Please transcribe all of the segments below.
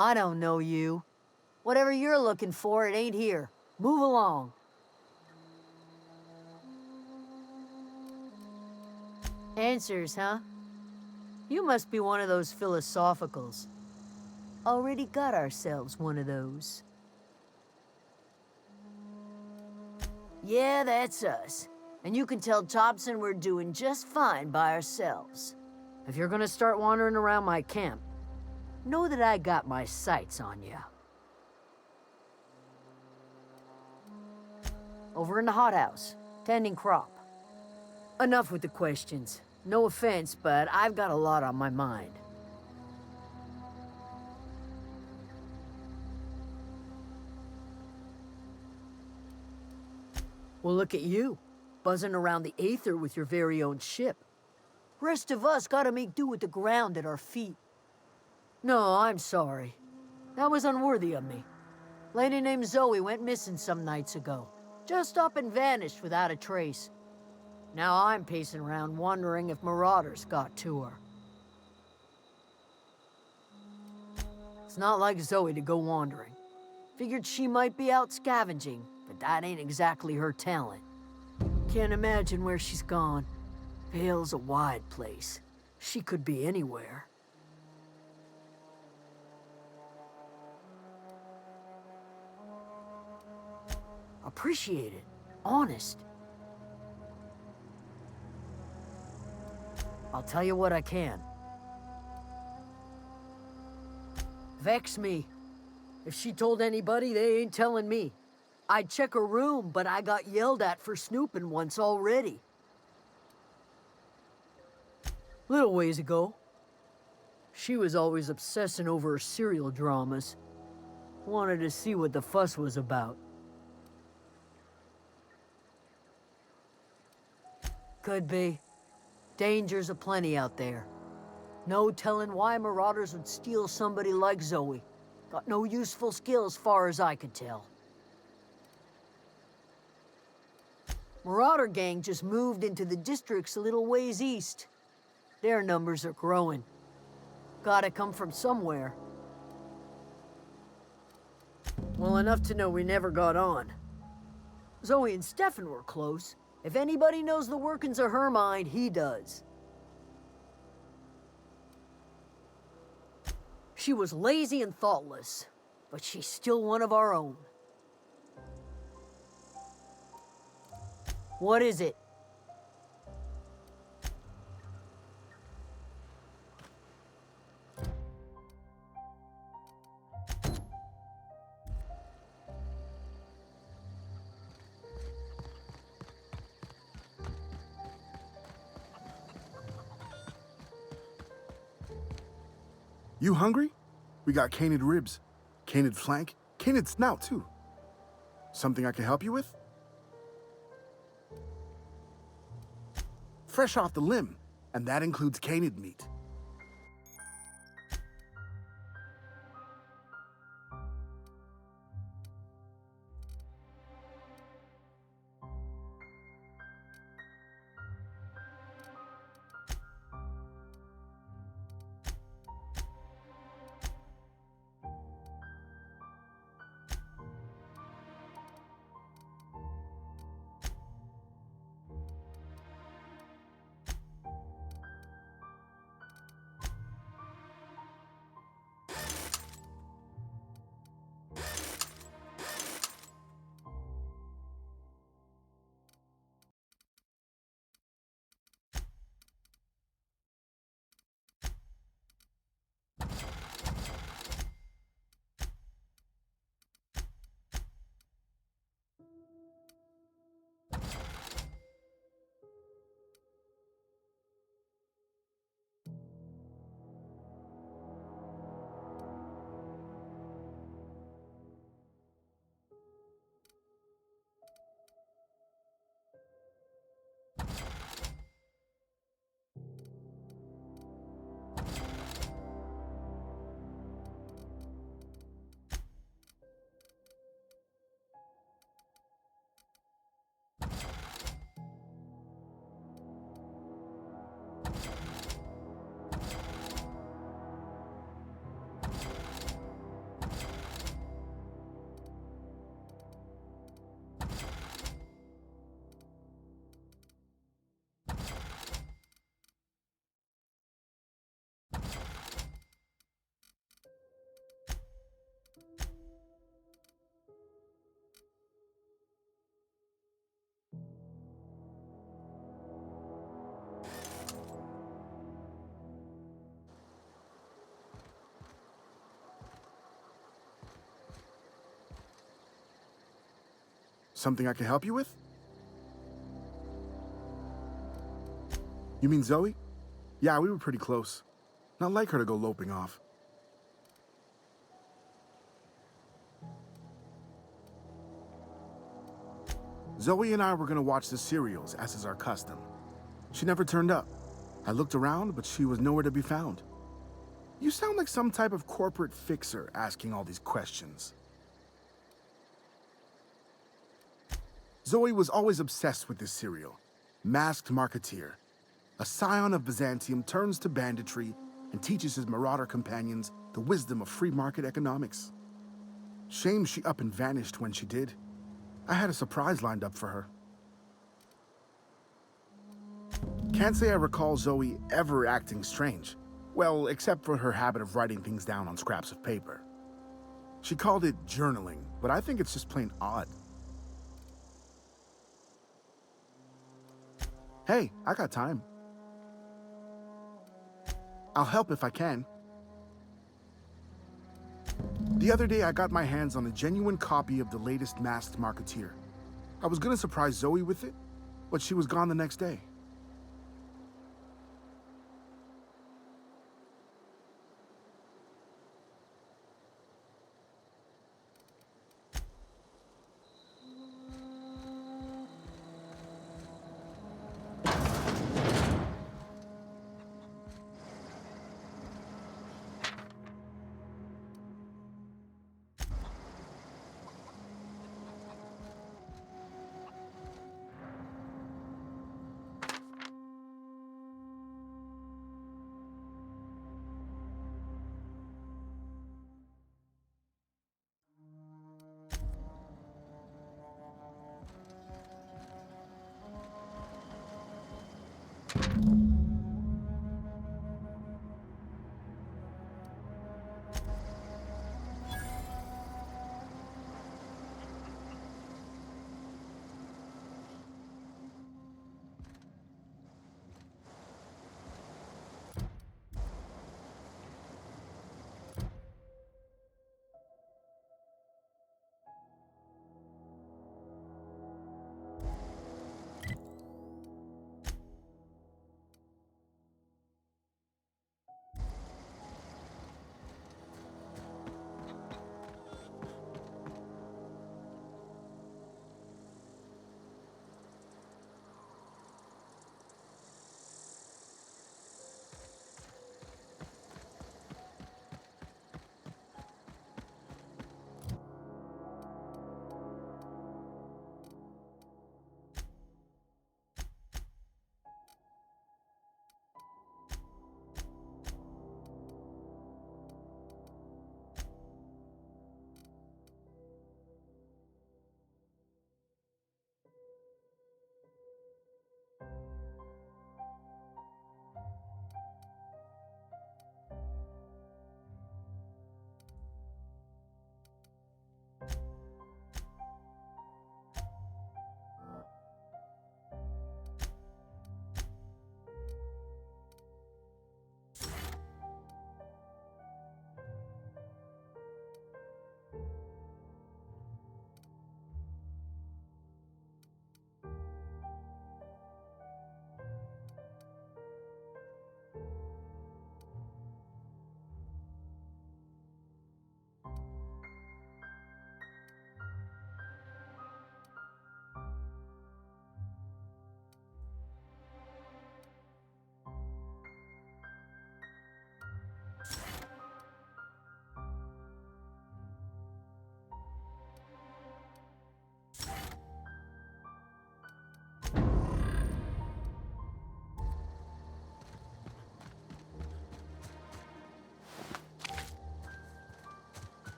I don't know you. Whatever you're looking for, it ain't here. Move along. Answers, huh? You must be one of those philosophicals. Already got ourselves one of those. Yeah, that's us. And you can tell Thompson we're doing just fine by ourselves. If you're gonna start wandering around my camp, know that I got my sights on you. Over in the hothouse, tending crop. Enough with the questions. No offense, but I've got a lot on my mind. Well, look at you, buzzing around the aether with your very own ship. Rest of us gotta make do with the ground at our feet. No, I'm sorry. That was unworthy of me. Lady named Zoe went missing some nights ago. Just up and vanished without a trace. Now I'm pacing around wondering if marauders got to her. It's not like Zoe to go wandering. Figured she might be out scavenging, but that ain't exactly her talent. Can't imagine where she's gone. Vale's a wide place. She could be anywhere. Appreciate it. Honest. I'll tell you what I can. Vex me. If she told anybody, they ain't telling me. I'd check her room, but I got yelled at for snooping once already. Little ways ago. She was always obsessing over her serial dramas. Wanted to see what the fuss was about. Could be. Dangers aplenty out there. No telling why marauders would steal somebody like Zoe. Got no useful skill as far as I could tell. Marauder gang just moved into the districts a little ways east. Their numbers are growing. Gotta come from somewhere. Well, enough to know we never got on. Zoe and Stefan were close. If anybody knows the workings of her mind, he does. She was lazy and thoughtless, but she's still one of our own. What is it? You hungry? We got canid ribs, canid flank, canid snout too. Something I can help you with? Fresh off the limb, and that includes canid meat. Something I can help you with? You mean Zoe? Yeah, we were pretty close. Not like her to go loping off. Zoe and I were gonna watch the serials, as is our custom. She never turned up. I looked around, but she was nowhere to be found. You sound like some type of corporate fixer asking all these questions. Zoe was always obsessed with this serial. Masked marketeer. A scion of Byzantium turns to banditry and teaches his marauder companions the wisdom of free market economics. Shame she up and vanished when she did. I had a surprise lined up for her. Can't say I recall Zoe ever acting strange. Well, except for her habit of writing things down on scraps of paper. She called it journaling, but I think it's just plain odd. Hey, I got time. I'll help if I can. The other day, I got my hands on a genuine copy of the latest Masked Marketeer. I was gonna surprise Zoe with it, but she was gone the next day.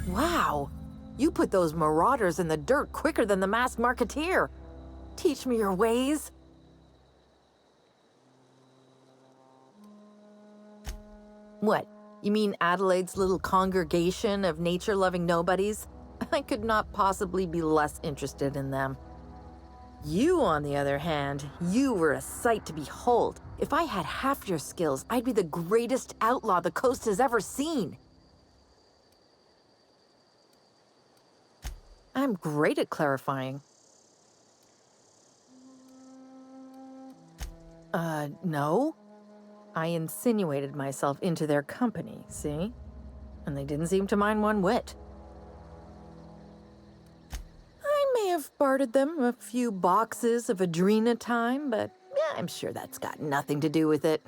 Wow, you put those marauders in the dirt quicker than the masked marketeer. Teach me your ways. What, you mean Adelaide's little congregation of nature-loving nobodies? I could not possibly be less interested in them. You, on the other hand, you were a sight to behold. If I had half your skills, I'd be the greatest outlaw the coast has ever seen. I'm great at clarifying. No. I insinuated myself into their company, see? And they didn't seem to mind one whit. I may have bartered them a few boxes of Adrena time, but yeah, I'm sure that's got nothing to do with it.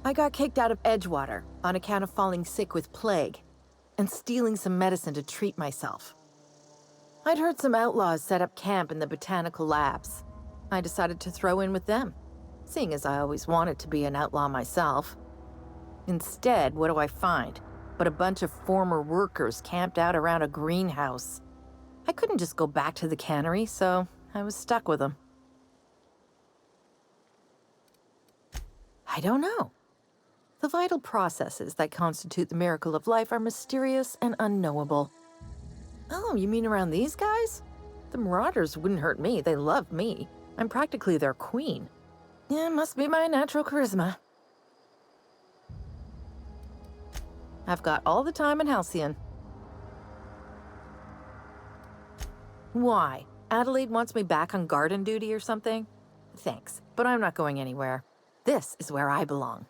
I got kicked out of Edgewater on account of falling sick with plague and stealing some medicine to treat myself. I'd heard some outlaws set up camp in the botanical labs. I decided to throw in with them, seeing as I always wanted to be an outlaw myself. Instead, what do I find but a bunch of former workers camped out around a greenhouse? I couldn't just go back to the cannery, so I was stuck with them. I don't know. The vital processes that constitute the miracle of life are mysterious and unknowable. Oh, you mean around these guys? The marauders wouldn't hurt me. They love me. I'm practically their queen. Yeah, it must be my natural charisma. I've got all the time in Halcyon. Why? Adelaide wants me back on garden duty or something? Thanks, but I'm not going anywhere. This is where I belong.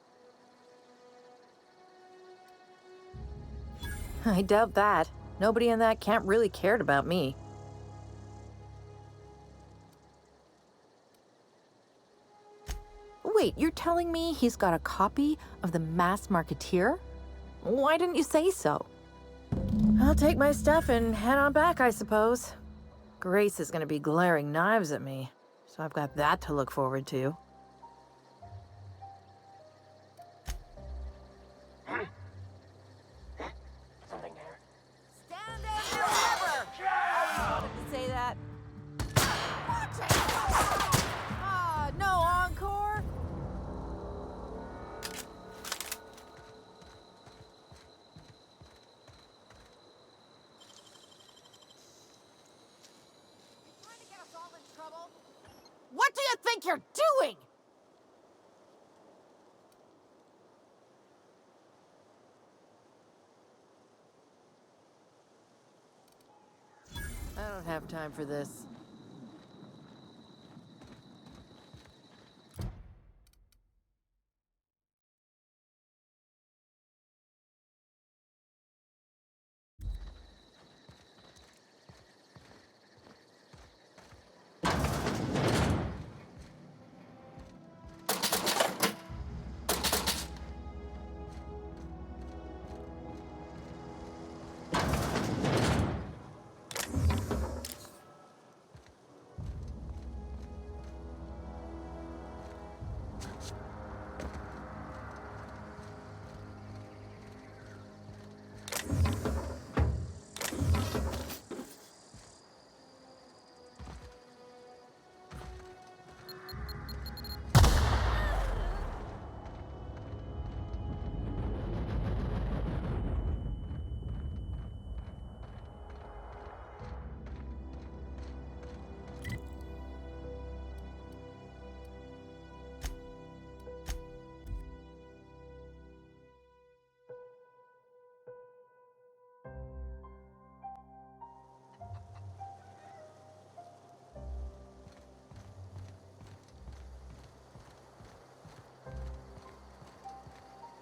I doubt that. Nobody in that camp really cared about me. Wait, you're telling me he's got a copy of the Masked Marketeer? Why didn't you say so? I'll take my stuff and head on back, I suppose. Grace is gonna be glaring knives at me, so I've got that to look forward to. Something there. Stand down forever! I wanted to say that. Watch it! Ah, no encore? Trying to get us all in trouble? What do you think you're doing? I don't have time for this.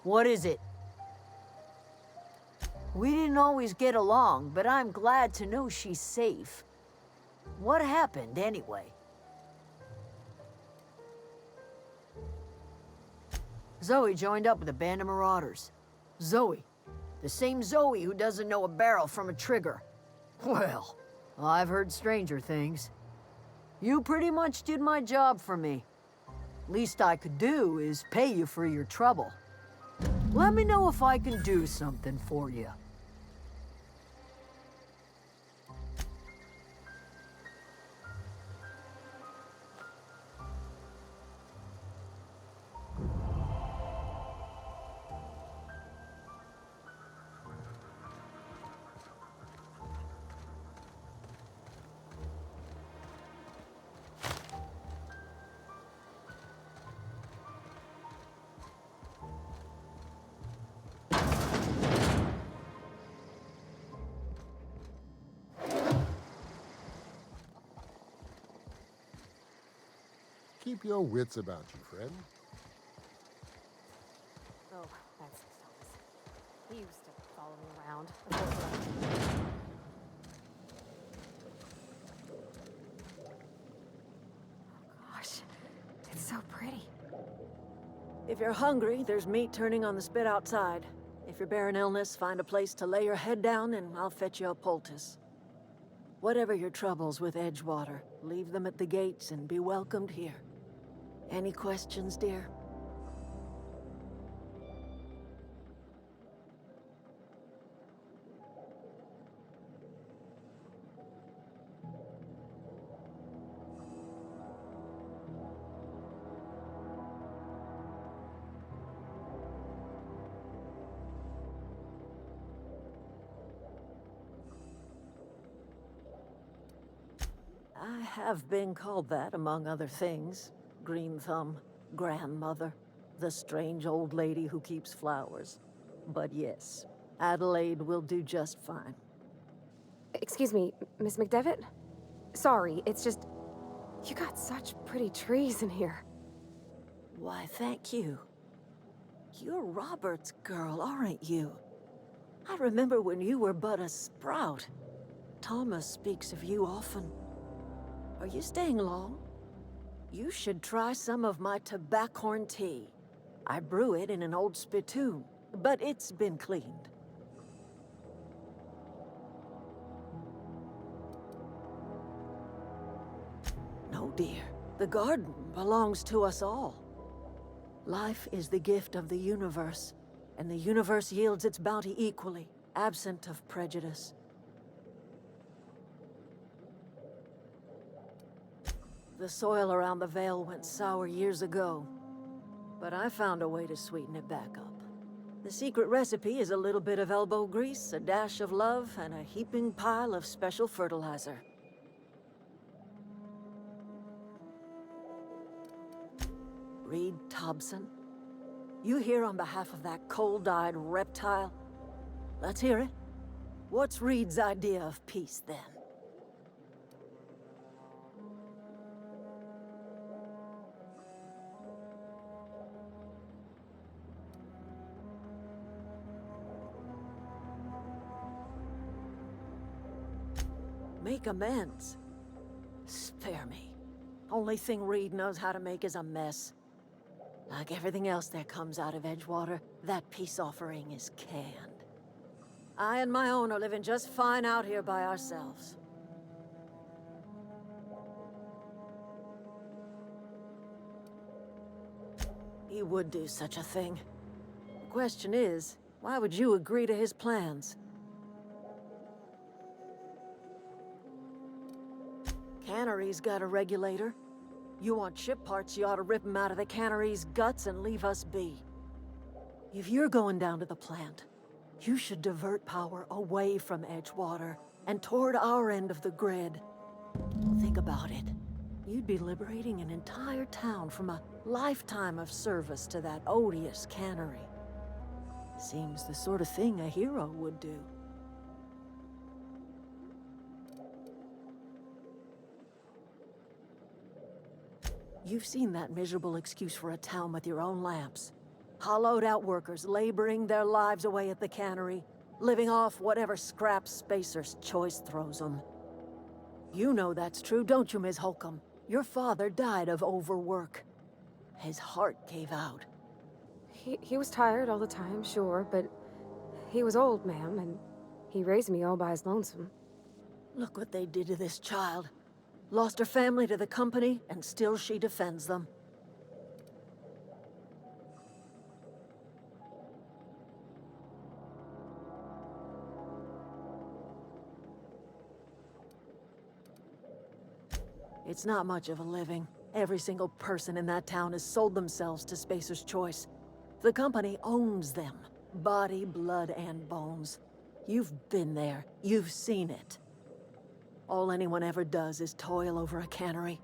What is it? We didn't always get along, but I'm glad to know she's safe. What happened, anyway? Zoe joined up with a band of marauders. Zoe. The same Zoe who doesn't know a barrel from a trigger. Well, I've heard stranger things. You pretty much did my job for me. Least I could do is pay you for your trouble. Let me know if I can do something for you. Keep your wits about you, friend. Oh, that's Thomas. He used to follow me around. Of course, oh gosh, it's so pretty. If you're hungry, there's meat turning on the spit outside. If you're bearing illness, find a place to lay your head down and I'll fetch you a poultice. Whatever your troubles with Edgewater, leave them at the gates and be welcomed here. Any questions, dear? I have been called that, among other things. Green Thumb, grandmother, the strange old lady who keeps flowers. But yes, Adelaide will do just fine. Excuse me, Miss McDevitt? Sorry, it's just... You got such pretty trees in here. Why, thank you. You're Robert's girl, aren't you? I remember when you were but a sprout. Thomas speaks of you often. Are you staying long? You should try some of my tobaccorn tea. I brew it in an old spittoon, but it's been cleaned. No, dear. The garden belongs to us all. Life is the gift of the universe, and the universe yields its bounty equally, absent of prejudice. The soil around the Vale went sour years ago, but I found a way to sweeten it back up. The secret recipe is a little bit of elbow grease, a dash of love, and a heaping pile of special fertilizer. Reed Thompson, you here on behalf of that cold-eyed reptile? Let's hear it. What's Reed's idea of peace, then? Make amends. Spare me. Only thing Reed knows how to make is a mess. Like everything else that comes out of Edgewater, that peace offering is canned. I and my own are living just fine out here by ourselves. He would do such a thing. The question is, why would you agree to his plans? Cannery's got a regulator. You want ship parts, you ought to rip them out of the cannery's guts and leave us be. If you're going down to the plant, you should divert power away from Edgewater and toward our end of the grid. Think about it. You'd be liberating an entire town from a lifetime of service to that odious cannery. Seems the sort of thing a hero would do. You've seen that miserable excuse for a town with your own lamps. Hollowed out workers laboring their lives away at the cannery, living off whatever scrap Spacer's choice throws them. You know that's true, don't you, Ms. Holcomb? Your father died of overwork. His heart gave out. He was tired all the time, sure, but he was old, ma'am, and he raised me all by his lonesome. Look what they did to this child. Lost her family to the company, and still she defends them. It's not much of a living. Every single person in that town has sold themselves to Spacer's Choice. The company owns them. Body, blood, and bones. You've been there. You've seen it. All anyone ever does is toil over a cannery.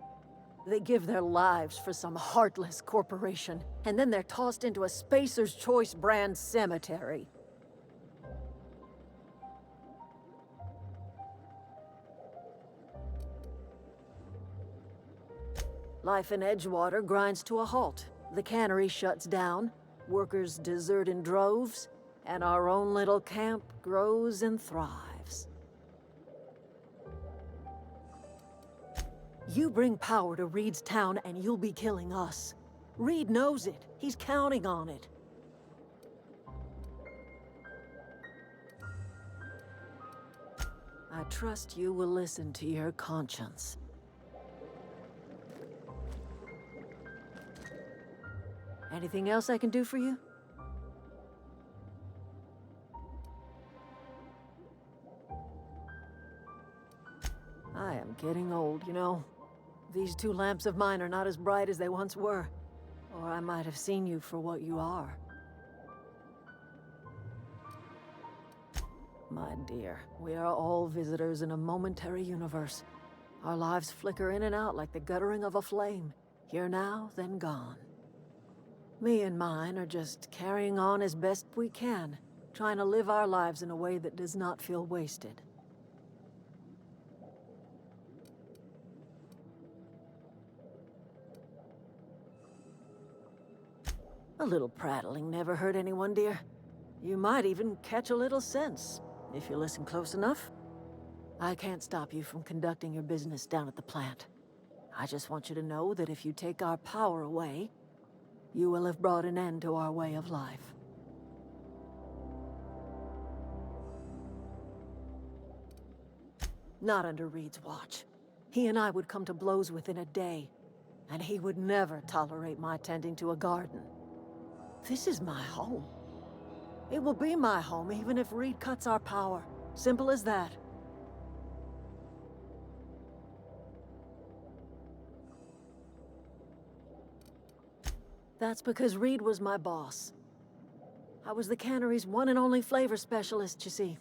They give their lives for some heartless corporation, and then they're tossed into a Spacer's Choice brand cemetery. Life in Edgewater grinds to a halt. The cannery shuts down, workers desert in droves, and our own little camp grows and thrives. You bring power to Reed's town and you'll be killing us. Reed knows it. He's counting on it. I trust you will listen to your conscience. Anything else I can do for you? I am getting old, you know. These two lamps of mine are not as bright as they once were. Or I might have seen you for what you are. My dear, we are all visitors in a momentary universe. Our lives flicker in and out like the guttering of a flame. Here now, then gone. Me and mine are just carrying on as best we can, trying to live our lives in a way that does not feel wasted. A little prattling never hurt anyone, dear. You might even catch a little sense, if you listen close enough. I can't stop you from conducting your business down at the plant. I just want you to know that if you take our power away, you will have brought an end to our way of life. Not under Reed's watch. He and I would come to blows within a day, and he would never tolerate my tending to a garden. This is my home. It will be my home even if Reed cuts our power. Simple as that. That's because Reed was my boss. I was the cannery's one and only flavor specialist, you see.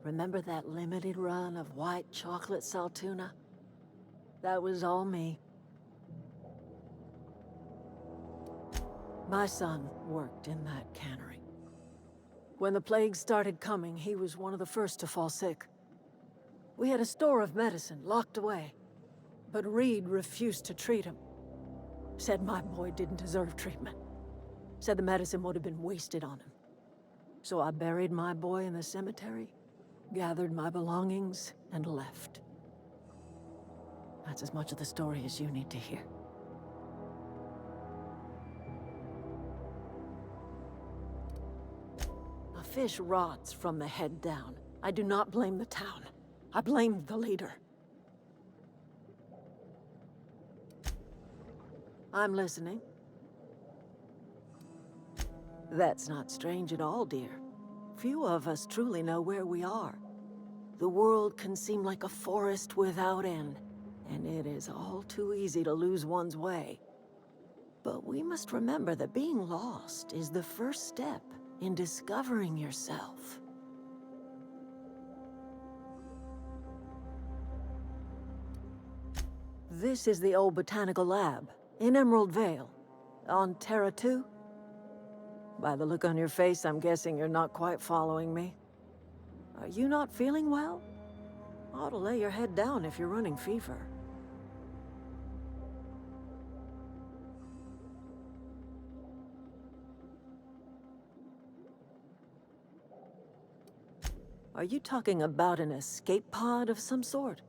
Remember that limited run of white chocolate saltuna? That was all me. My son worked in that cannery. When the plague started coming, he was one of the first to fall sick. We had a store of medicine locked away, but Reed refused to treat him. Said my boy didn't deserve treatment. Said the medicine would have been wasted on him. So I buried my boy in the cemetery, gathered my belongings, and left. That's as much of the story as you need to hear. A fish rots from the head down. I do not blame the town. I blame the leader. I'm listening. That's not strange at all, dear. Few of us truly know where we are. The world can seem like a forest without end, and it is all too easy to lose one's way. But we must remember that being lost is the first step in discovering yourself. This is the old botanical lab. In Emerald Vale, on Terra 2? By the look on your face, I'm guessing you're not quite following me. Are you not feeling well? Ought to lay your head down if you're running fever. Are you talking about an escape pod of some sort?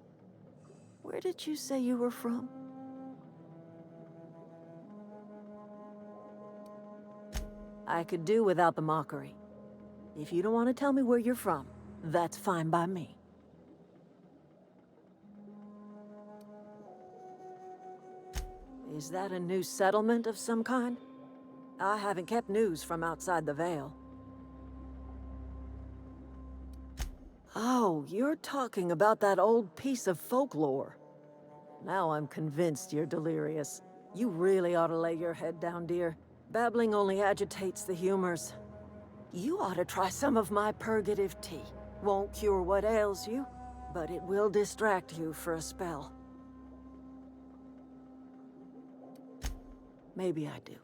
Where did you say you were from? I could do without the mockery. If you don't want to tell me where you're from, that's fine by me. Is that a new settlement of some kind? I haven't kept news from outside the Veil. Oh, you're talking about that old piece of folklore. Now I'm convinced you're delirious. You really ought to lay your head down, dear. Babbling only agitates the humors. You ought to try some of my purgative tea. Won't cure what ails you, but it will distract you for a spell. Maybe I do.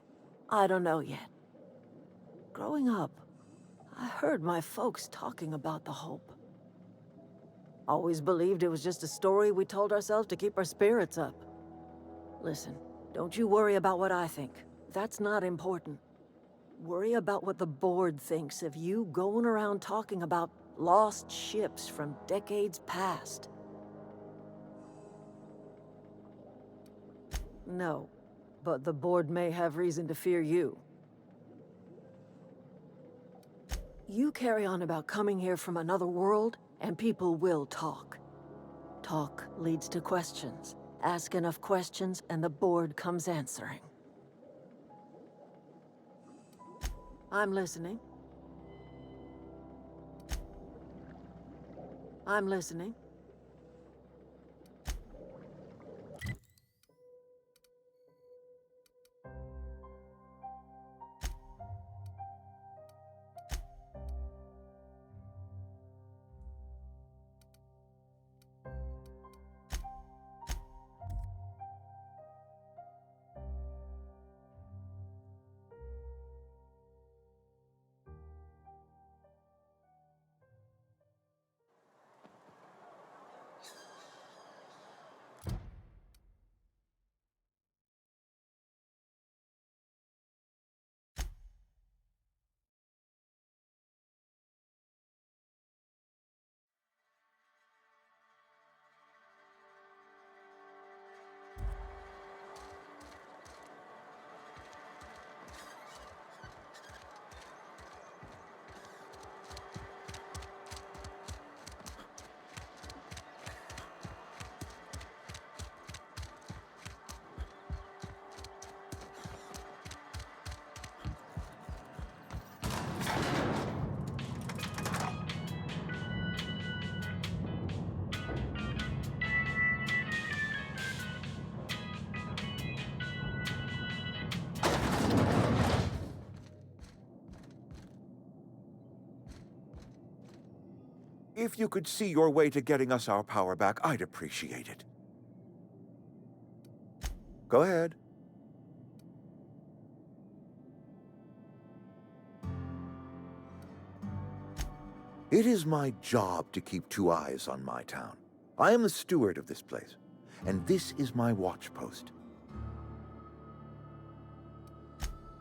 I don't know yet. Growing up, I heard my folks talking about the Hope. Always believed it was just a story we told ourselves to keep our spirits up. Listen, don't you worry about what I think. That's not important. Worry about what the board thinks of you going around talking about lost ships from decades past. No, but the board may have reason to fear you. You carry on about coming here from another world, and people will talk. Talk leads to questions. Ask enough questions, and the board comes answering. I'm listening. I'm listening. If you could see your way to getting us our power back, I'd appreciate it. Go ahead. It is my job to keep two eyes on my town. I am the steward of this place, and this is my watch post.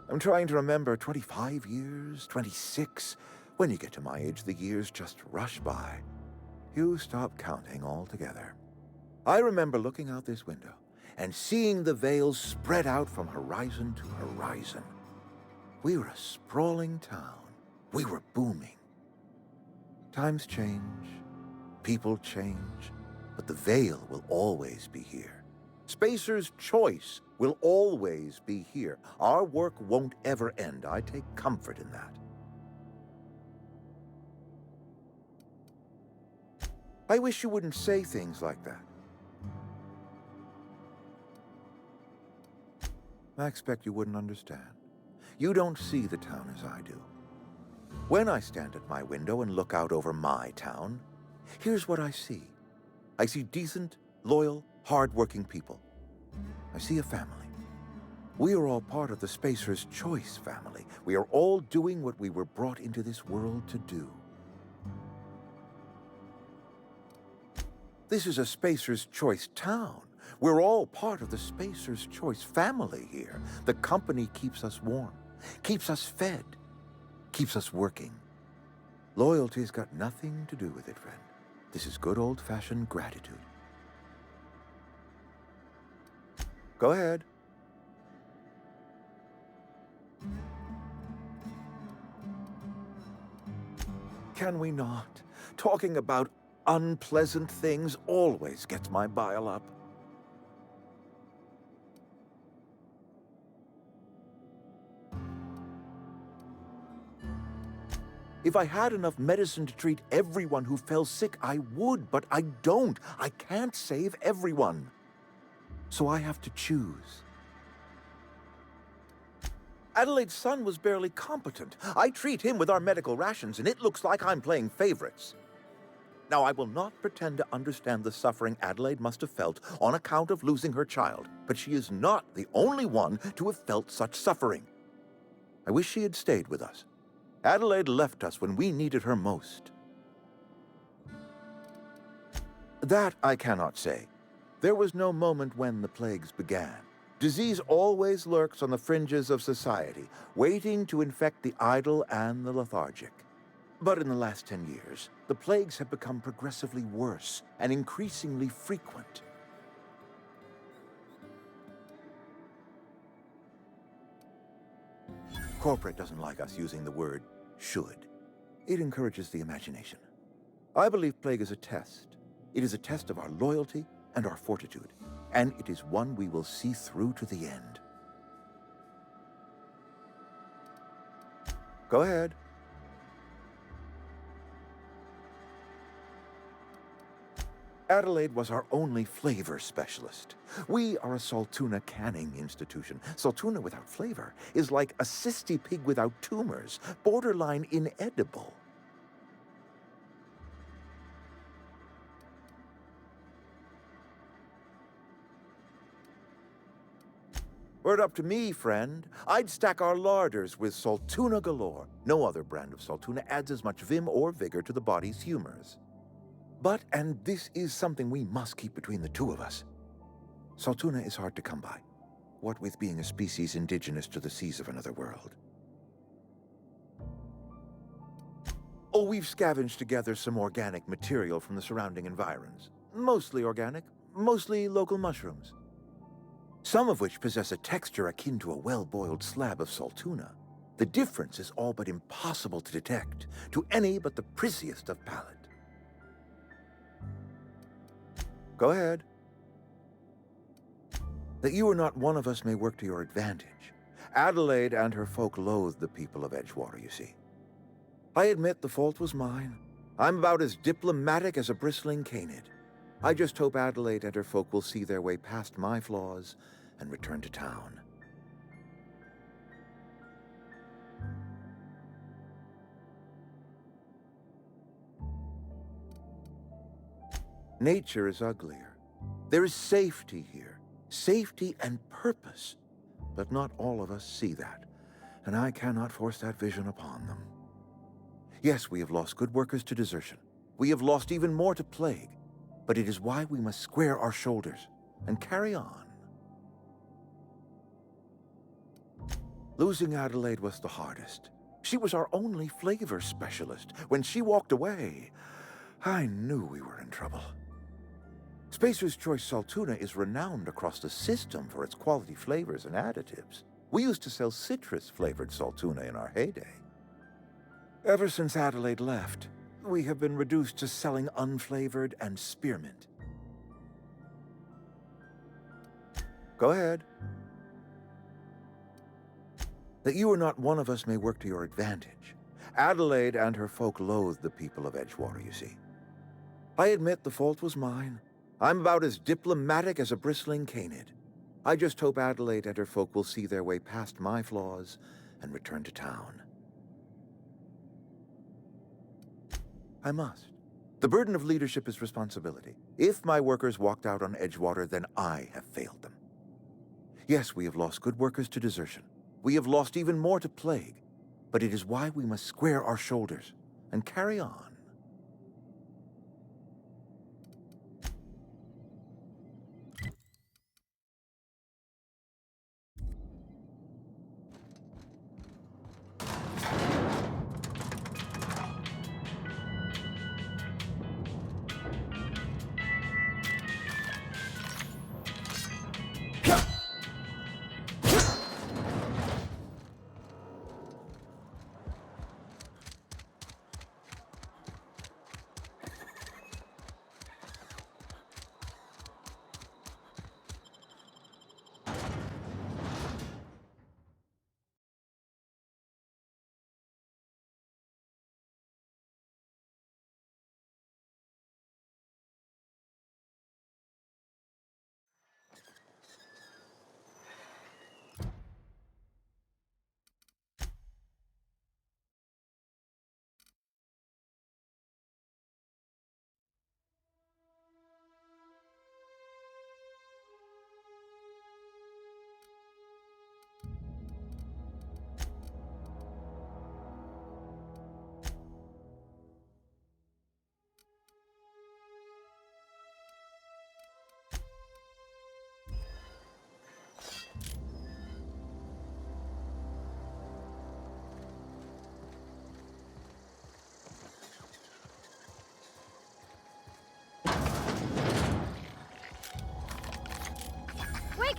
I'm trying to remember 25 years, 26. When you get to my age, the years just rush by. You stop counting altogether. I remember looking out this window and seeing the Veils spread out from horizon to horizon. We were a sprawling town. We were booming. Times change, people change, but the Veil will always be here. Spacer's choice will always be here. Our work won't ever end. I take comfort in that. I wish you wouldn't say things like that. I expect you wouldn't understand. You don't see the town as I do. When I stand at my window and look out over my town, here's what I see. I see decent, loyal, hard-working people. I see a family. We are all part of the Spacer's Choice family. We are all doing what we were brought into this world to do. This is a Spacer's Choice town. We're all part of the Spacer's Choice family here. The company keeps us warm, keeps us fed, keeps us working. Loyalty's got nothing to do with it, friend. This is good old-fashioned gratitude. Go ahead. Can we not? Talking about unpleasant things always gets my bile up. If I had enough medicine to treat everyone who fell sick, I would, but I don't. I can't save everyone. So I have to choose. Adelaide's son was barely competent. I treat him with our medical rations, and it looks like I'm playing favorites. Now, I will not pretend to understand the suffering Adelaide must have felt on account of losing her child, but she is not the only one to have felt such suffering. I wish she had stayed with us. Adelaide left us when we needed her most. That I cannot say. There was no moment when the plagues began. Disease always lurks on the fringes of society, waiting to infect the idle and the lethargic. But in the last 10 years, the plagues have become progressively worse and increasingly frequent. Corporate doesn't like us using the word should. It encourages the imagination. I believe plague is a test. It is a test of our loyalty and our fortitude, and it is one we will see through to the end. Go ahead. Adelaide was our only flavor specialist. We are a Saltuna canning institution. Saltuna without flavor is like a cysty pig without tumors, borderline inedible. Were it up to me, friend, I'd stack our larders with Saltuna galore. No other brand of Saltuna adds as much vim or vigor to the body's humors. But, and this is something we must keep between the two of us, Saltuna is hard to come by, what with being a species indigenous to the seas of another world. Oh, we've scavenged together some organic material from the surrounding environs. Mostly organic, mostly local mushrooms. Some of which possess a texture akin to a well-boiled slab of Saltuna. The difference is all but impossible to detect to any but the prissiest of palate. Go ahead. That you are not one of us may work to your advantage. Adelaide and her folk loathe the people of Edgewater, you see. I admit the fault was mine. I'm about as diplomatic as a bristling canid. I just hope Adelaide and her folk will see their way past my flaws and return to town. Nature is uglier. There is safety here, safety and purpose. But not all of us see that, and I cannot force that vision upon them. Yes, we have lost good workers to desertion. We have lost even more to plague, but it is why we must square our shoulders and carry on. Losing Adelaide was the hardest. She was our only flavor specialist. When she walked away, I knew we were in trouble. Spacer's Choice Saltuna is renowned across the system for its quality flavors and additives. We used to sell citrus-flavored Saltuna in our heyday. Ever since Adelaide left, we have been reduced to selling unflavored and spearmint. Go ahead. That you are not one of us may work to your advantage. Adelaide and her folk loathe the people of Edgewater, you see. I admit the fault was mine. I'm about as diplomatic as a bristling canid. I just hope Adelaide and her folk will see their way past my flaws and return to town. I must. The burden of leadership is responsibility. If my workers walked out on Edgewater, then I have failed them. Yes, we have lost good workers to desertion. We have lost even more to plague. But it is why we must square our shoulders and carry on.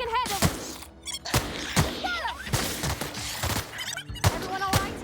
can handle this! Got him! Everyone all right?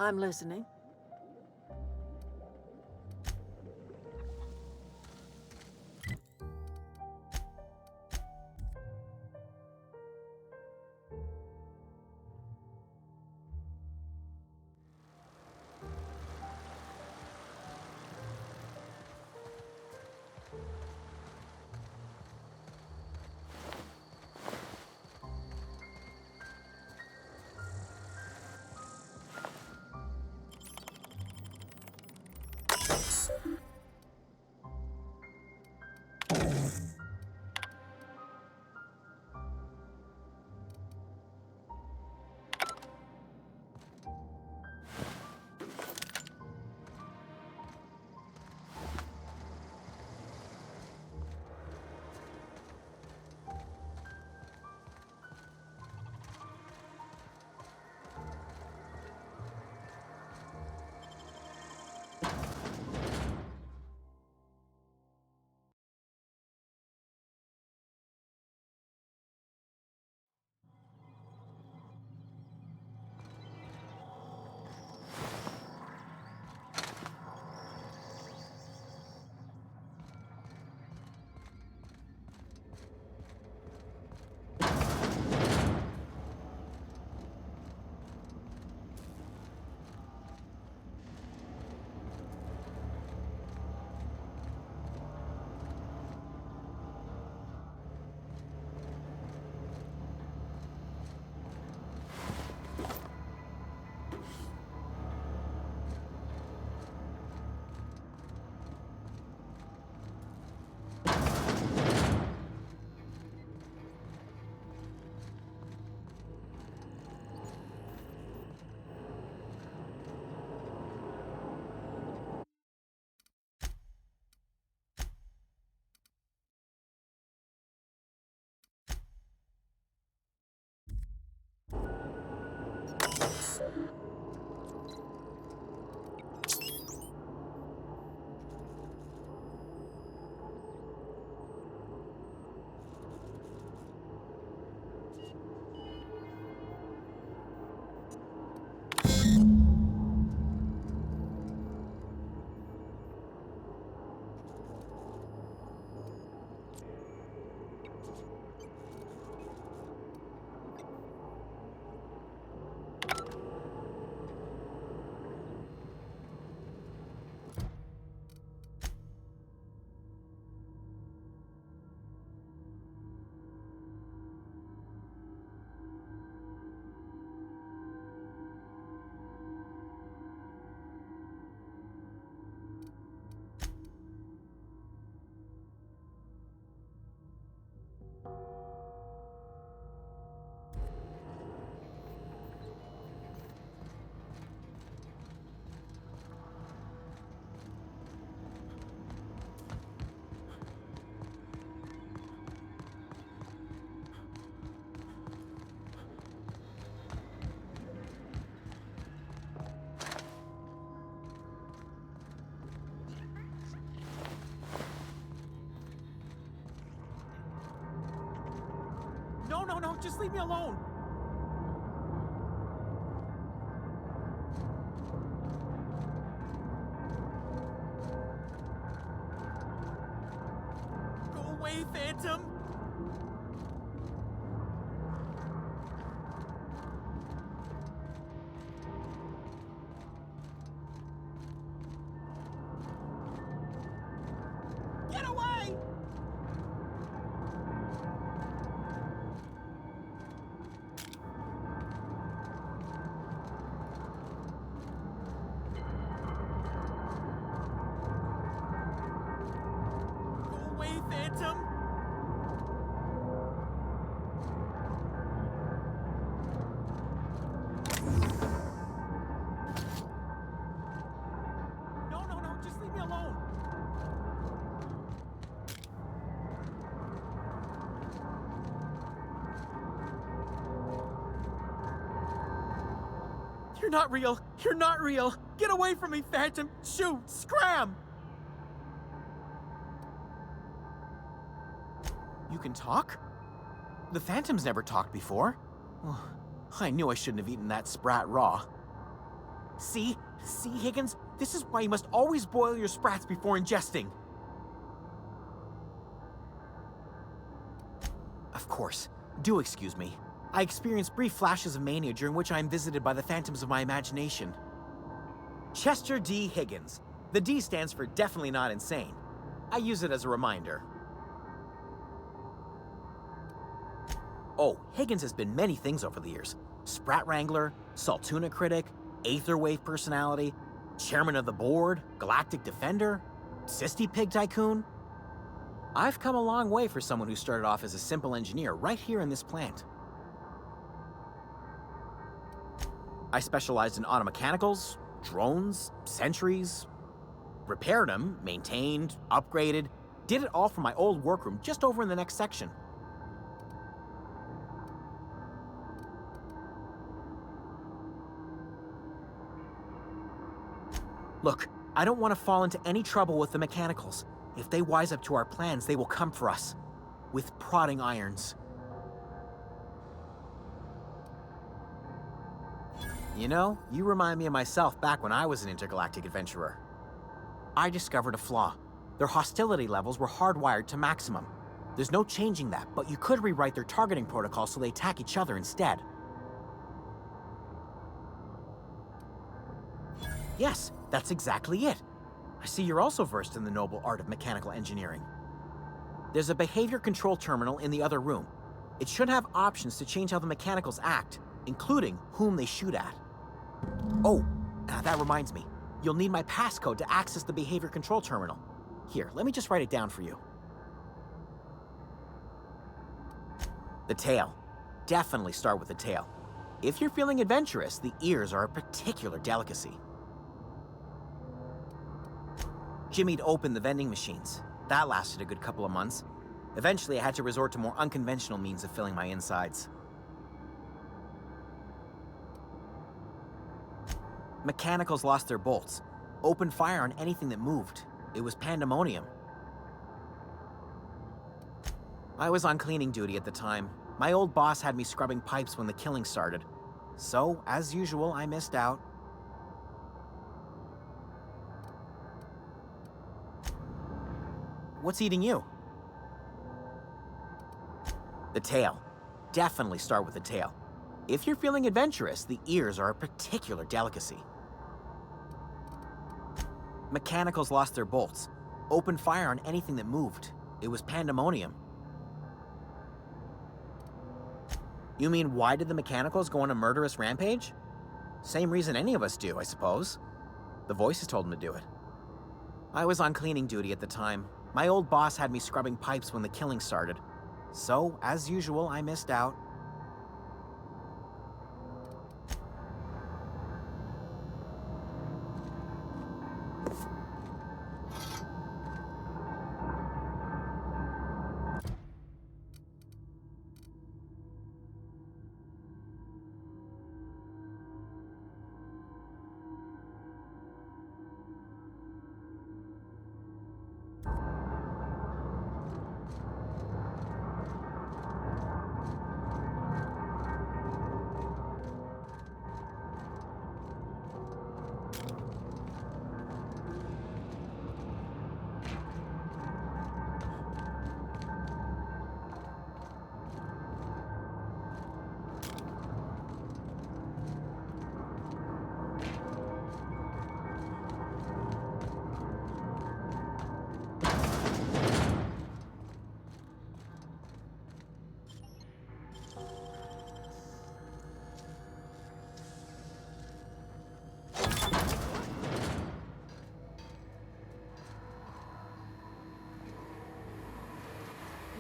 I'm listening. just leave me alone. Go away, Phantom. Get away! Go away, Phantom! No, just leave me alone. You're not real. You're not real. Get away from me, Phantom. Shoot, scram. You can talk? The Phantom's never talked before. Oh, I knew I shouldn't have eaten that sprat raw. See, Higgins? This is why you must always boil your sprats before ingesting. Of course. Do excuse me. I experience brief flashes of mania during which I am visited by the phantoms of my imagination. Chester D. Higgins. The D stands for definitely not insane. I use it as a reminder. Oh, Higgins has been many things over the years. Sprat Wrangler, Saltuna Critic, Aetherwave Personality, Chairman of the Board, Galactic Defender, Sisty Pig Tycoon. I've come a long way for someone who started off as a simple engineer right here in this plant. I specialized in automechanicals, drones, sentries, repaired them, maintained, upgraded, did it all from my old workroom just over in the next section. Look, I don't want to fall into any trouble with the mechanicals. If they wise up to our plans, they will come for us. With prodding irons. You know, you remind me of myself back when I was an intergalactic adventurer. I discovered a flaw. Their hostility levels were hardwired to maximum. There's no changing that, but you could rewrite their targeting protocol so they attack each other instead. Yes, that's exactly it. I see you're also versed in the noble art of mechanical engineering. There's a behavior control terminal in the other room. It should have options to change how the mechanicals act, including whom they shoot at. Oh, that reminds me. You'll need my passcode to access the behavior control terminal. Here, let me just write it down for you. The tail. Definitely start with the tail. If you're feeling adventurous, the ears are a particular delicacy. Jimmy'd opened the vending machines. That lasted a good couple of months. Eventually, I had to resort to more unconventional means of filling my insides. Mechanicals lost their bolts. Opened fire on anything that moved. It was pandemonium. I was on cleaning duty at the time. My old boss had me scrubbing pipes when the killing started. So, as usual, I missed out. What's eating you? The tail. Definitely start with the tail. If you're feeling adventurous, the ears are a particular delicacy. Mechanicals lost their bolts. Opened fire on anything that moved. It was pandemonium. You mean, why did the mechanicals go on a murderous rampage? Same reason any of us do, I suppose. The voices told them to do it. I was on cleaning duty at the time. My old boss had me scrubbing pipes when the killing started. So, as usual, I missed out.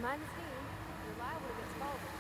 Mind the steam. You're liable to get scalded.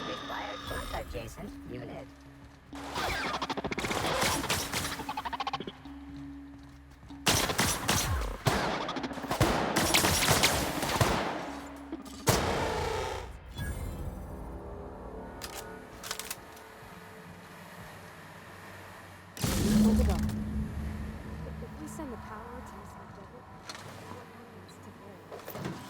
Required plus adjacent unit. Hold it up. If we send the power to Miss McDevitt, what happens to her?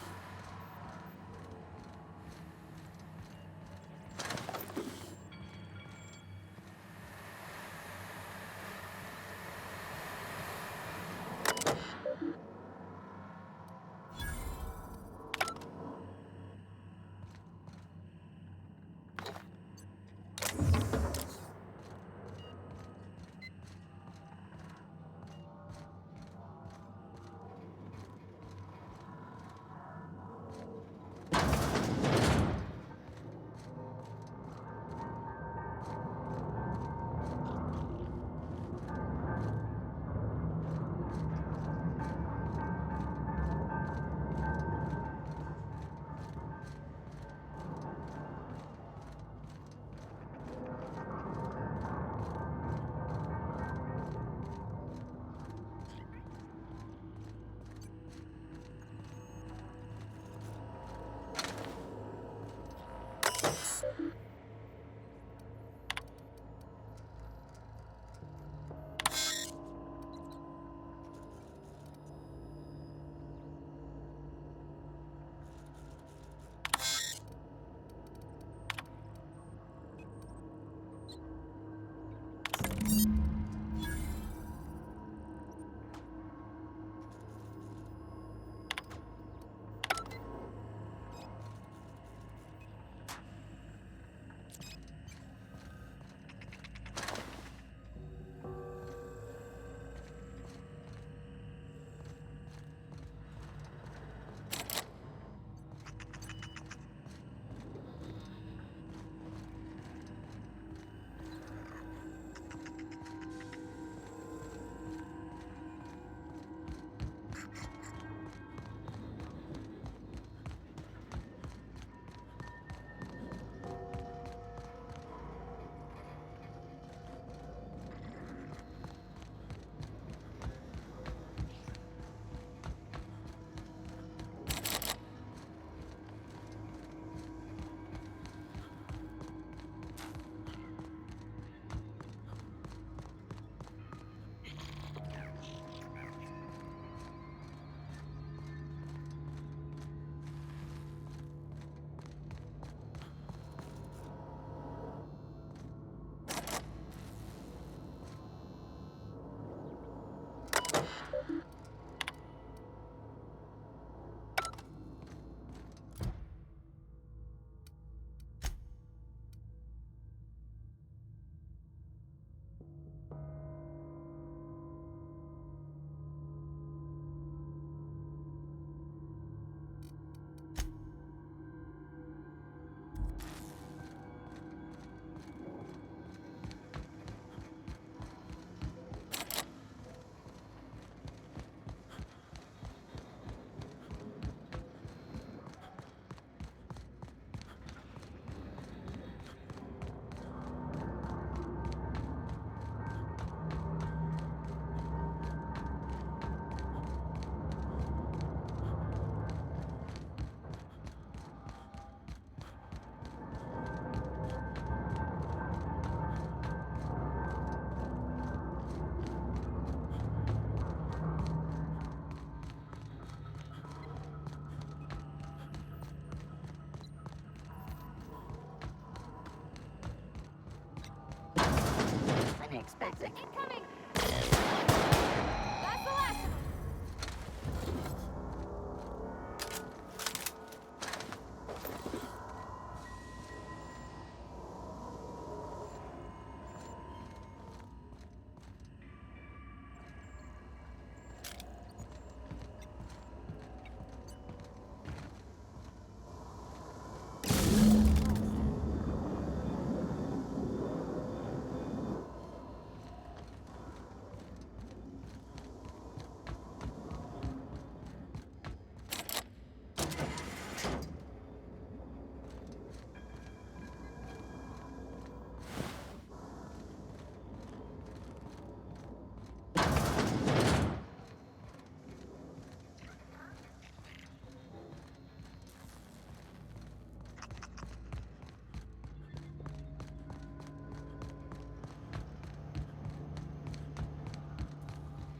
Expecting. Incoming! That's the last of them!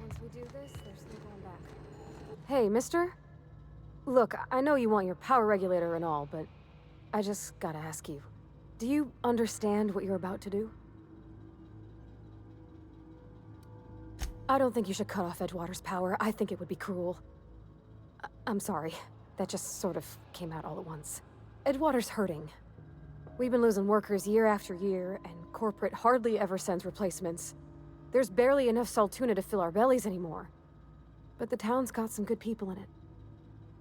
Once we do this, there's no going back. Hey, mister? Look, I know you want your power regulator and all, but I just gotta ask you. Do you understand what you're about to do? I don't think you should cut off Edgewater's power. I think it would be cruel. I'm sorry. That just sort of came out all at once. Edgewater's hurting. We've been losing workers year after year, and corporate hardly ever sends replacements. There's barely enough Saltuna to fill our bellies anymore. But the town's got some good people in it.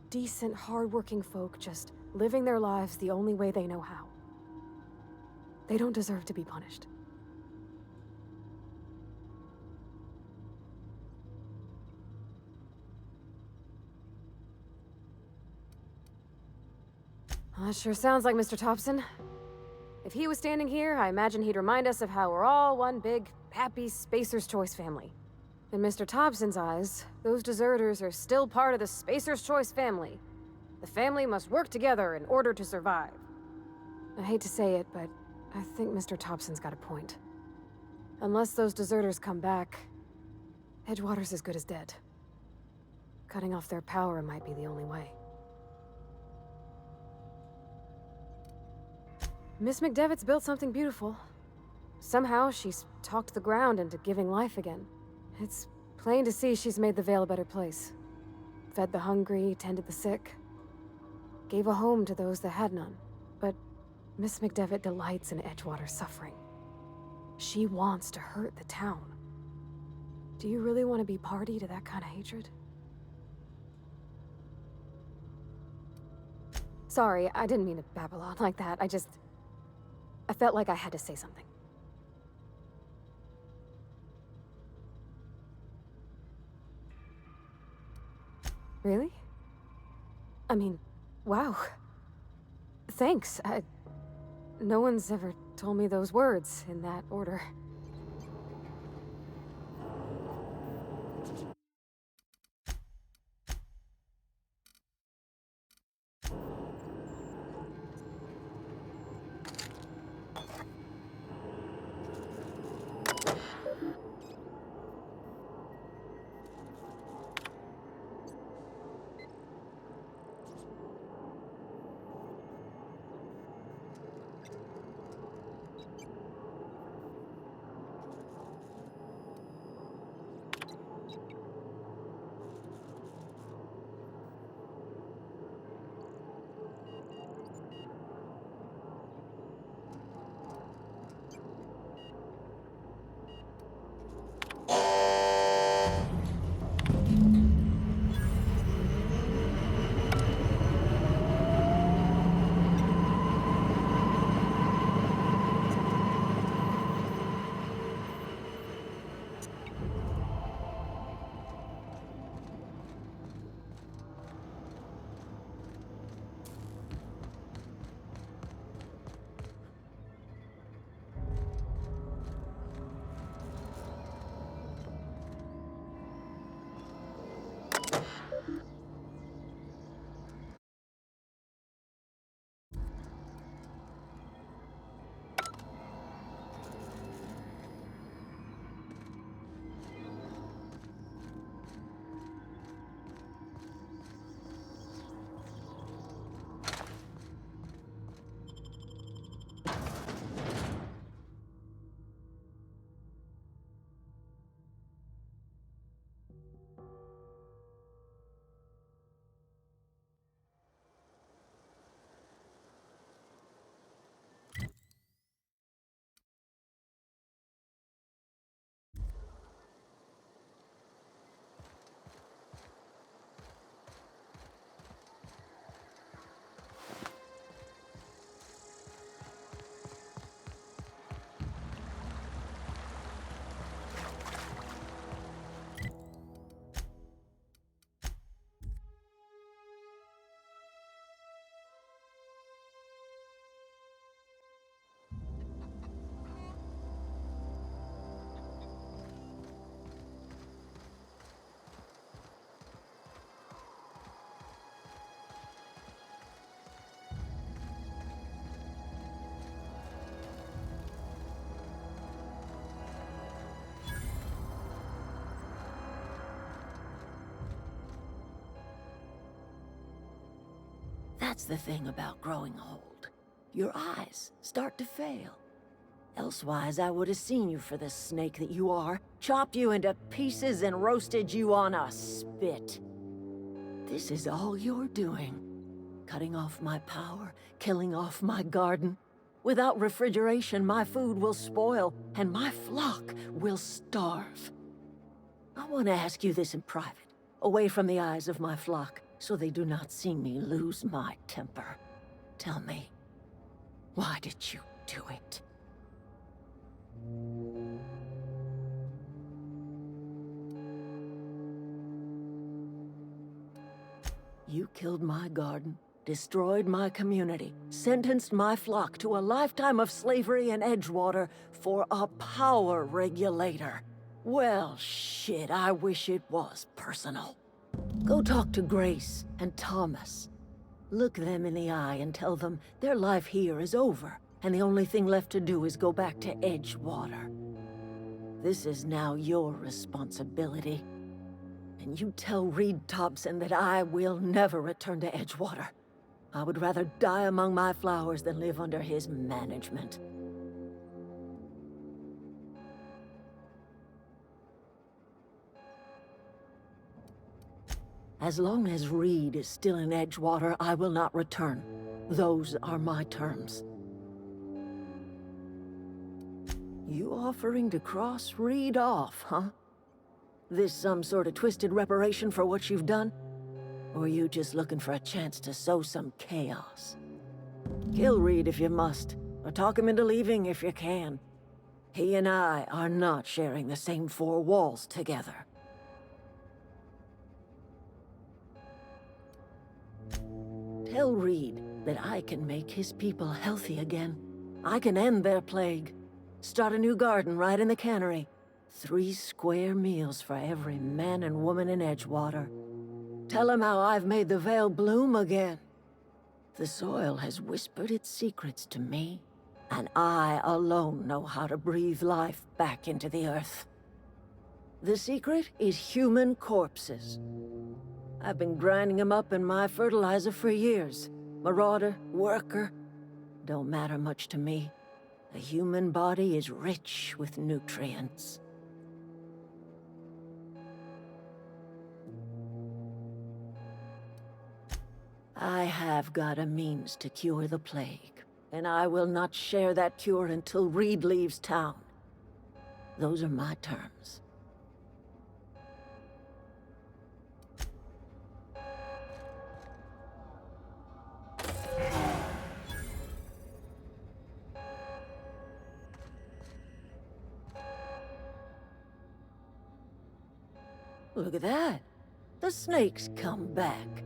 Decent, hard-working folk just living their lives the only way they know how. They don't deserve to be punished. Well, that sure sounds like Mr. Thompson. If he was standing here, I imagine he'd remind us of how we're all one big, happy Spacer's Choice family. In Mr. Thompson's eyes, those deserters are still part of the Spacer's Choice family. The family must work together in order to survive. I hate to say it, but I think Mr. Thompson's got a point. Unless those deserters come back, Edgewater's as good as dead. Cutting off their power might be the only way. Miss McDevitt's built something beautiful. Somehow, she's talked the ground into giving life again. It's plain to see she's made the Vale a better place. Fed the hungry, tended the sick. Gave a home to those that had none. But Miss McDevitt delights in Edgewater's suffering. She wants to hurt the town. Do you really want to be party to that kind of hatred? Sorry, I didn't mean to babble on like that. I felt like I had to say something. Really? I mean, wow. Thanks. No one's ever told me those words in that order. That's the thing about growing old. Your eyes start to fail. Elsewise, I would have seen you for the snake that you are, chopped you into pieces and roasted you on a spit. This is all you're doing. Cutting off my power, killing off my garden. Without refrigeration, my food will spoil, and my flock will starve. I want to ask you this in private, away from the eyes of my flock, so they do not see me lose my temper. Tell me, why did you do it? You killed my garden, destroyed my community, sentenced my flock to a lifetime of slavery in Edgewater for a power regulator. Well, shit, I wish it was personal. Go talk to Grace and Thomas. Look them in the eye and tell them their life here is over, and the only thing left to do is go back to Edgewater. This is now your responsibility. And you tell Reed Thompson that I will never return to Edgewater. I would rather die among my flowers than live under his management. As long as Reed is still in Edgewater, I will not return. Those are my terms. You offering to cross Reed off, huh? This some sort of twisted reparation for what you've done? Or are you just looking for a chance to sow some chaos? Kill Reed if you must, or talk him into leaving if you can. He and I are not sharing the same four walls together. Tell Reed that I can make his people healthy again. I can end their plague. Start a new garden right in the cannery. 3 square meals for every man and woman in Edgewater. Tell him how I've made the Vale bloom again. The soil has whispered its secrets to me, and I alone know how to breathe life back into the earth. The secret is human corpses. I've been grinding them up in my fertilizer for years. Marauder, worker, don't matter much to me. The human body is rich with nutrients. I have got a means to cure the plague, and I will not share that cure until Reed leaves town. Those are my terms. Look at that. The snake's come back.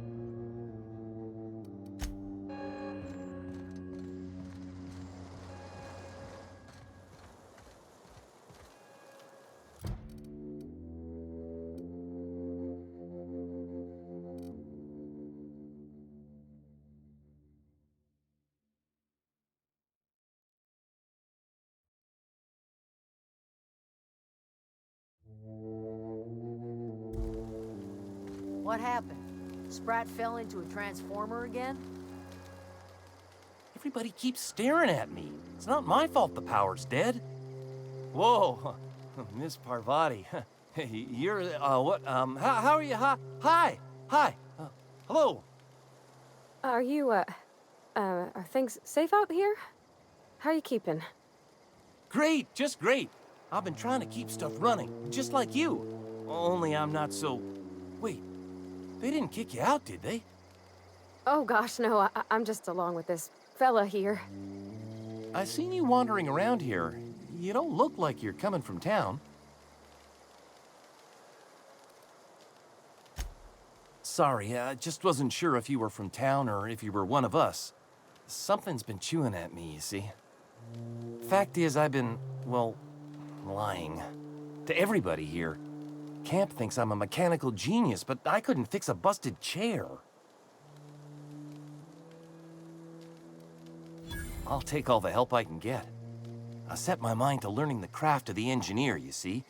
What happened? Sprat fell into a transformer again? Everybody keeps staring at me. It's not my fault the power's dead. Whoa, Miss Parvati. Hey, you're, what, how are you? Hi, hello. Are you, are things safe out here? How are you keeping? Great, just great. I've been trying to keep stuff running, just like you. Only I'm not so... Wait, they didn't kick you out, did they? Oh gosh, no, I'm just along with this fella here. I seen you wandering around here. You don't look like you're coming from town. Sorry, I just wasn't sure if you were from town or if you were one of us. Something's been chewing at me, you see. Fact is, I've been, well, lying. To everybody here. Camp thinks I'm a mechanical genius, but I couldn't fix a busted chair. I'll take all the help I can get. I set my mind to learning the craft of the engineer, you see.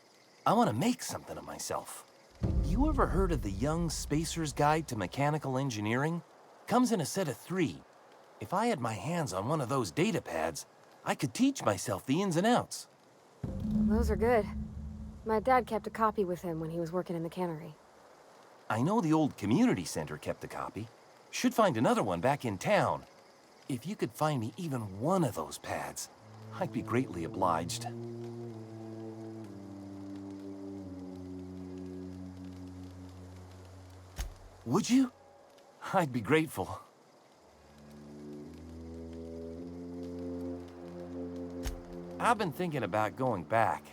I want to make something of myself. You ever heard of the Young Spacer's Guide to Mechanical Engineering? comes in a set of 3. If I had my hands on one of those data pads, I could teach myself the ins and outs. Those are good. My dad kept a copy with him when he was working in the cannery. I know the old community center kept a copy. Should find another one back in town. If you could find me even one of those pads, I'd be greatly obliged. Would you? I'd be grateful. I've been thinking about going back.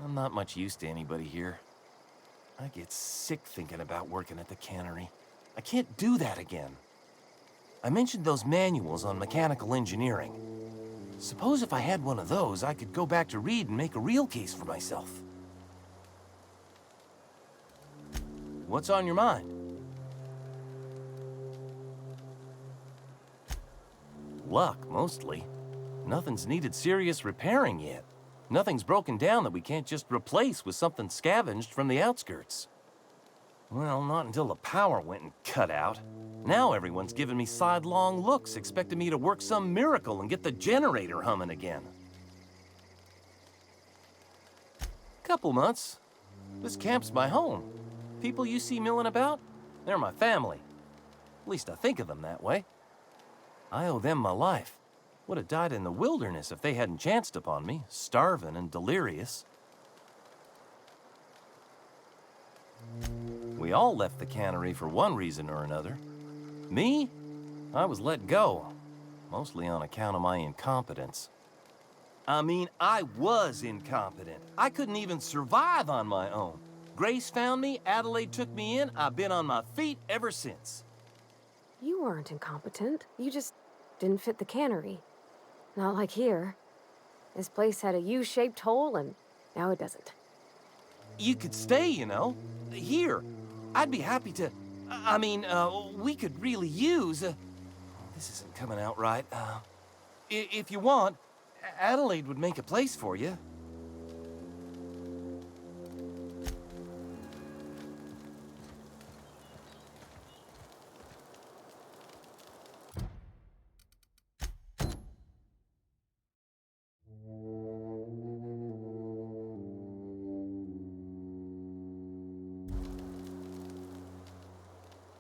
I'm not much use to anybody here. I get sick thinking about working at the cannery. I can't do that again. I mentioned those manuals on mechanical engineering. Suppose if I had one of those, I could go back to Reed and make a real case for myself. What's on your mind? Luck, mostly. Nothing's needed serious repairing yet. Nothing's broken down that we can't just replace with something scavenged from the outskirts. Well, not until the power went and cut out. Now everyone's giving me sidelong looks, expecting me to work some miracle and get the generator humming again. Couple months. This camp's my home. People you see milling about, they're my family. At least I think of them that way. I owe them my life. Would have died in the wilderness if they hadn't chanced upon me, starving and delirious. We all left the cannery for one reason or another. Me? I was let go, mostly on account of my incompetence. I mean, I was incompetent. I couldn't even survive on my own. Grace found me, Adelaide took me in, I've been on my feet ever since. You weren't incompetent. You just didn't fit the cannery. Not like here. This place had a U-shaped hole, and now it doesn't. You could stay, you know. Here. I'd be happy to... I mean, we could really use... this isn't coming out right. If you want, Adelaide would make a place for you.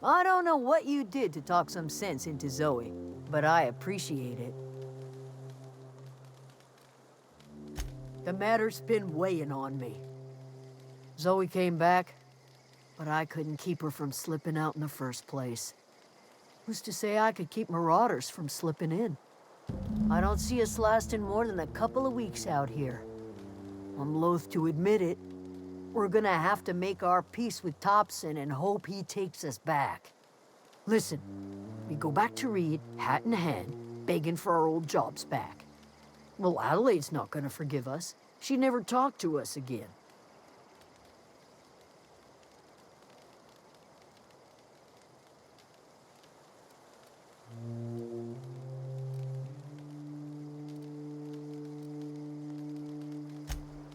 I don't know what you did to talk some sense into Zoe, but I appreciate it. The matter's been weighing on me. Zoe came back, but I couldn't keep her from slipping out in the first place. Who's to say I could keep marauders from slipping in? I don't see us lasting more than a couple of weeks out here. I'm loath to admit it. We're gonna have to make our peace with Thompson and hope he takes us back. Listen, we go back to Reed, hat in hand, begging for our old jobs back. Well, Adelaide's not gonna forgive us. She never talked to us again.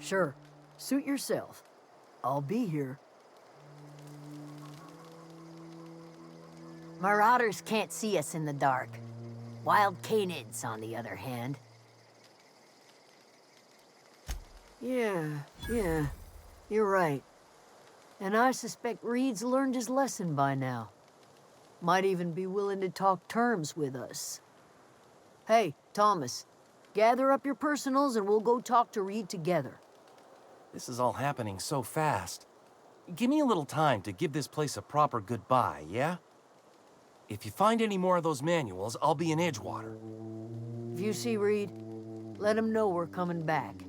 Sure, suit yourself. I'll be here. Marauders can't see us in the dark. Wild canids, on the other hand. Yeah, you're right. And I suspect Reed's learned his lesson by now. Might even be willing to talk terms with us. Hey, Thomas, gather up your personals and we'll go talk to Reed together. This is all happening so fast. Give me a little time to give this place a proper goodbye, yeah? If you find any more of those manuals, I'll be in Edgewater. If you see Reed, let him know we're coming back.